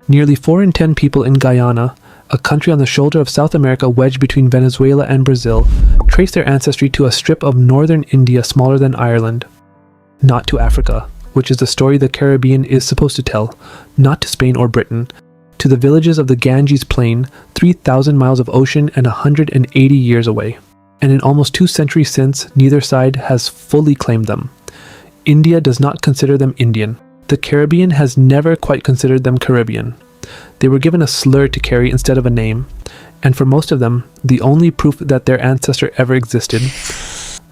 Nearly 4 in 10 people in Guyana, a country on the shoulder of South America wedged between Venezuela and Brazil, trace their ancestry to a strip of northern India smaller than Ireland. Not to Africa, which is the story the Caribbean is supposed to tell, not to Spain or Britain, to the villages of the Ganges Plain, 3,000 miles of ocean and 180 years away. And in almost 2 centuries since, neither side has fully claimed them. India does not consider them Indian. The Caribbean has never quite considered them Caribbean. They were given a slur to carry instead of a name, and for most of them, the only proof that their ancestor ever existed,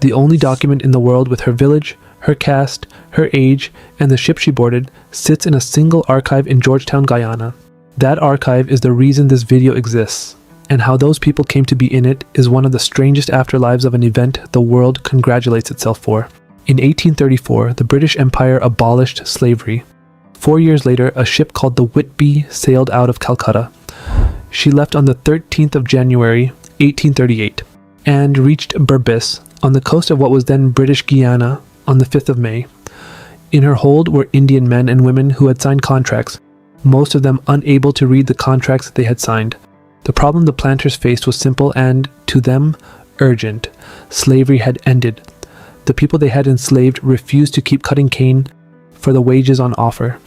the only document in the world with her village, her caste, her age, and the ship she boarded, sits in a single archive in Georgetown, Guyana. That archive is the reason this video exists, and how those people came to be in it is one of the strangest afterlives of an event the world congratulates itself for. In 1834, the British Empire abolished slavery. 4 years later, a ship called the Whitby sailed out of Calcutta. She left on the 13th of January, 1838, and reached Berbice, on the coast of what was then British Guyana, on the 5th of May. In her hold were Indian men and women who had signed contracts, most of them unable to read the contracts they had signed. The problem the planters faced was simple and, to them, urgent. Slavery had ended. The people they had enslaved refused to keep cutting cane for the wages on offer.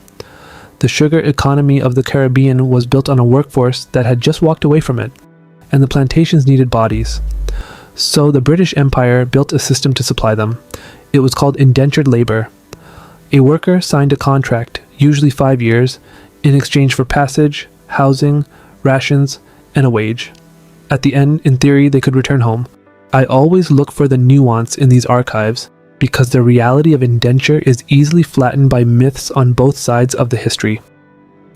The sugar economy of the Caribbean was built on a workforce that had just walked away from it, and the plantations needed bodies. So the British Empire built a system to supply them. It was called indentured labor. A worker signed a contract, usually 5 years, in exchange for passage, housing, rations, and a wage. At the end, in theory, they could return home. I always look for the nuance in these archives, because the reality of indenture is easily flattened by myths on both sides of the history.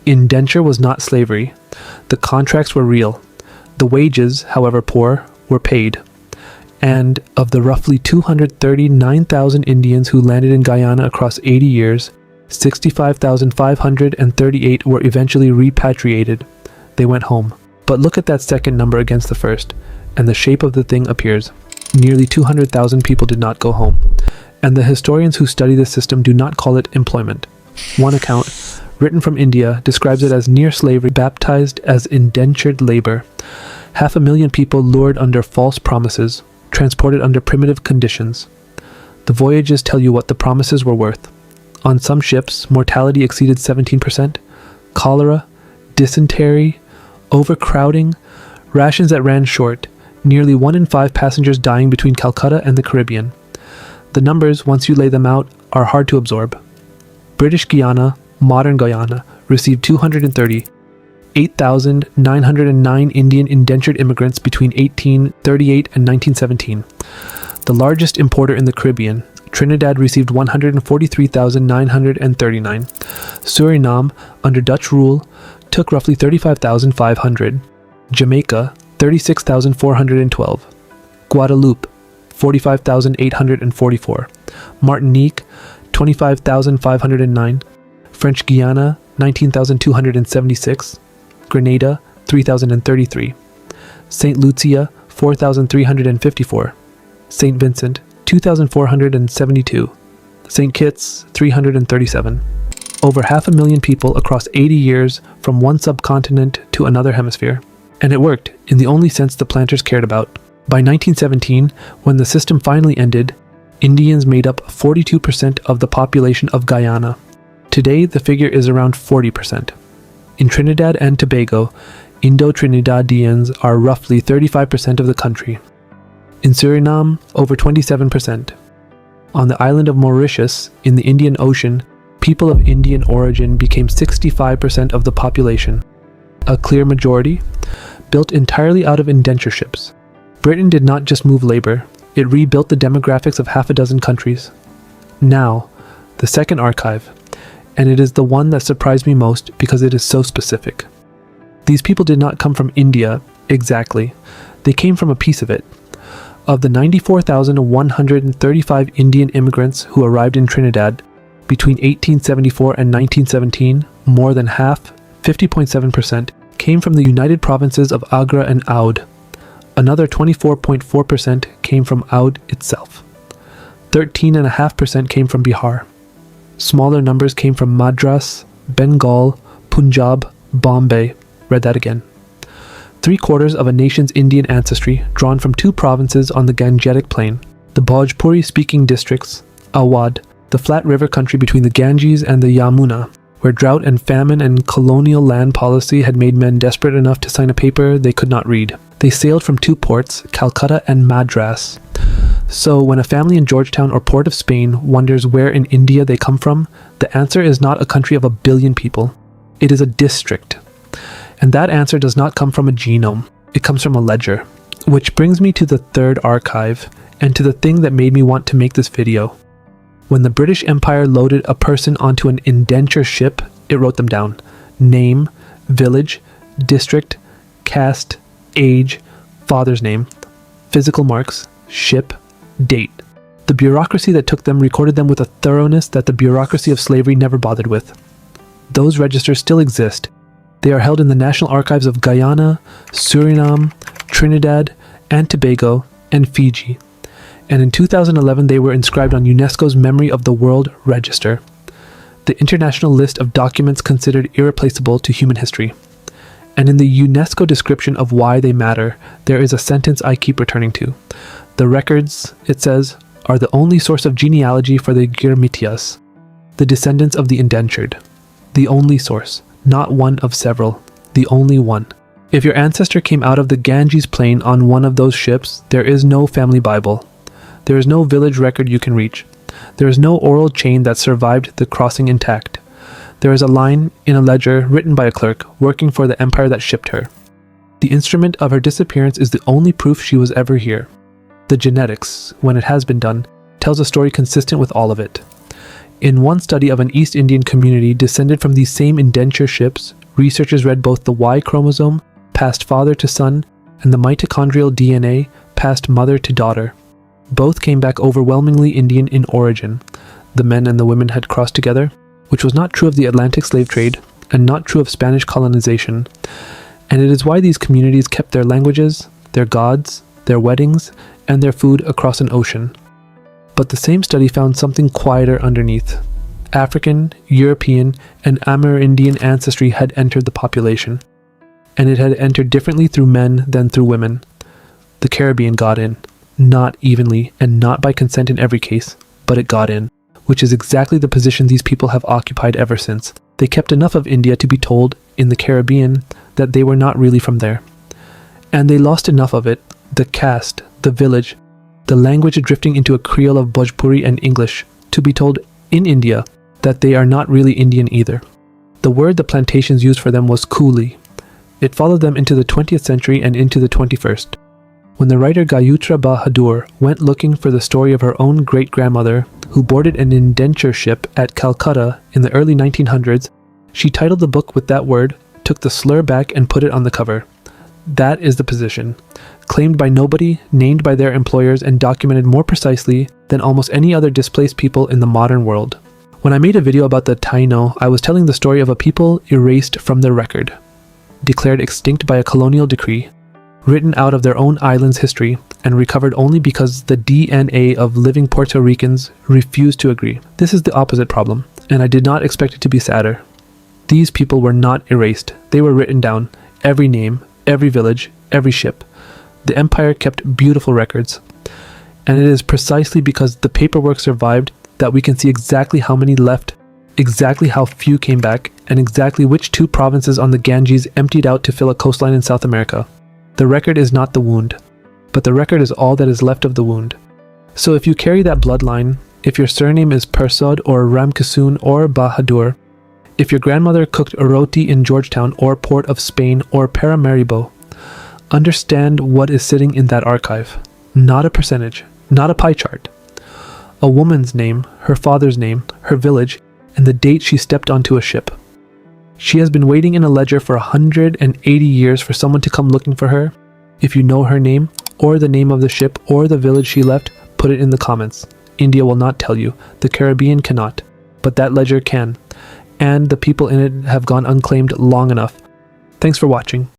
Indenture was not slavery. The contracts were real. The wages, however poor, were paid. And of the roughly 239,000 Indians who landed in Guyana across 80 years, 65,538 were eventually repatriated. They went home. But look at that second number against the first, and the shape of the thing appears. Nearly 200,000 people did not go home, and the historians who study the system do not call it employment. One account, written from India, describes it as near slavery, baptized as indentured labor. 500,000 people lured under false promises, transported under primitive conditions. The voyages tell you what the promises were worth. On some ships, mortality exceeded 17%, cholera, dysentery, overcrowding, rations that ran short, nearly 1 in 5 passengers dying between Calcutta and the Caribbean. The numbers, once you lay them out, are hard to absorb. British Guyana, modern Guyana, received 230, 8,909 Indian indentured immigrants between 1838 and 1917. The largest importer in the Caribbean, Trinidad received 143,939. Suriname, under Dutch rule, took roughly 35,500. Jamaica, 36,412. Guadeloupe, 45,844. Martinique, 25,509. French Guiana, 19,276. Grenada, 3,033. St. Lucia, 4,354. St. Vincent, 2,472. St. Kitts, 337. Over 500,000 people across 80 years from one subcontinent to another hemisphere. And it worked, in the only sense the planters cared about. By 1917, when the system finally ended, Indians made up 42% of the population of Guyana. Today, the figure is around 40%. In Trinidad and Tobago, Indo-Trinidadians are roughly 35% of the country. In Suriname, over 27%. On the island of Mauritius, in the Indian Ocean, people of Indian origin became 65% of the population. A clear majority, built entirely out of indenture ships. Britain did not just move labor, it rebuilt the demographics of 6 countries. Now, the second archive, and it is the one that surprised me most because it is so specific. These people did not come from India, exactly. They came from a piece of it. Of the 94,135 Indian immigrants who arrived in Trinidad between 1874 and 1917, more than half, 50.7%, came from the United Provinces of Agra and Awadh. Another 24.4% came from Awadh itself. 13.5% came from Bihar. Smaller numbers came from Madras, Bengal, Punjab, Bombay. Read that again. 3/4 of a nation's Indian ancestry drawn from 2 provinces on the Gangetic Plain, the Bhojpuri-speaking districts, Awadh, the flat river country between the Ganges and the Yamuna, where drought and famine and colonial land policy had made men desperate enough to sign a paper they could not read. They sailed from 2 ports, Calcutta and Madras. So when a family in Georgetown or Port of Spain wonders where in India they come from, the answer is not a country of 1 billion people. It is a district. And that answer does not come from a genome. It comes from a ledger. Which brings me to the 3rd archive, and to the thing that made me want to make this video. When the British Empire loaded a person onto an indenture ship, it wrote them down. Name, village, district, caste, age, father's name, physical marks, ship, date. The bureaucracy that took them recorded them with a thoroughness that the bureaucracy of slavery never bothered with. Those registers still exist. They are held in the National Archives of Guyana, Suriname, Trinidad and Tobago, and Fiji. And in 2011 they were inscribed on UNESCO's Memory of the World Register, the international list of documents considered irreplaceable to human history. And in the UNESCO description of why they matter, there is a sentence I keep returning to. The records, it says, are the only source of genealogy for the Girmitias, the descendants of the Indentured. The only source, not one of several, the only one. If your ancestor came out of the Ganges plain on one of those ships, there is no family Bible. There is no village record you can reach. There is no oral chain that survived the crossing intact. There is a line in a ledger written by a clerk working for the empire that shipped her. The instrument of her disappearance is the only proof she was ever here. The genetics, when it has been done, tells a story consistent with all of it. In one study of an East Indian community descended from these same indenture ships, researchers read both the Y chromosome, passed father to son, and the mitochondrial DNA, passed mother to daughter. Both came back overwhelmingly Indian in origin. The men and the women had crossed together, which was not true of the Atlantic slave trade, and not true of Spanish colonization. And it is why these communities kept their languages, their gods, their weddings, and their food across an ocean. But the same study found something quieter underneath. African, European, and Amerindian ancestry had entered the population. And it had entered differently through men than through women. The Caribbean got in. Not evenly, and not by consent in every case, but it got in, which is exactly the position these people have occupied ever since. They kept enough of India to be told, in the Caribbean, that they were not really from there. And they lost enough of it, the caste, the village, the language drifting into a Creole of Bhojpuri and English, to be told in India that they are not really Indian either. The word the plantations used for them was Coolie. It followed them into the 20th century and into the 21st. When the writer Gaiutra Bahadur went looking for the story of her own great-grandmother, who boarded an indenture ship at Calcutta in the early 1900s, she titled the book with that word, took the slur back and put it on the cover. That is the position, claimed by nobody, named by their employers, and documented more precisely than almost any other displaced people in the modern world. When I made a video about the Taino, I was telling the story of a people erased from the record, declared extinct by a colonial decree, written out of their own island's history, and recovered only because the DNA of living Puerto Ricans refused to agree. This is the opposite problem, and I did not expect it to be sadder. These people were not erased. They were written down, every name, every village, every ship. The empire kept beautiful records. And it is precisely because the paperwork survived that we can see exactly how many left, exactly how few came back, and exactly which 2 provinces on the Ganges emptied out to fill a coastline in South America. The record is not the wound, but the record is all that is left of the wound. So if you carry that bloodline, if your surname is Persod or Ramkissoon or Bahadur, if your grandmother cooked a roti in Georgetown or Port of Spain or Paramaribo, understand what is sitting in that archive. Not a percentage, not a pie chart. A woman's name, her father's name, her village, and the date she stepped onto a ship. She has been waiting in a ledger for 180 years for someone to come looking for her. If you know her name, or the name of the ship, or the village she left, put it in the comments. India will not tell you. The Caribbean cannot. But that ledger can. And the people in it have gone unclaimed long enough. Thanks for watching.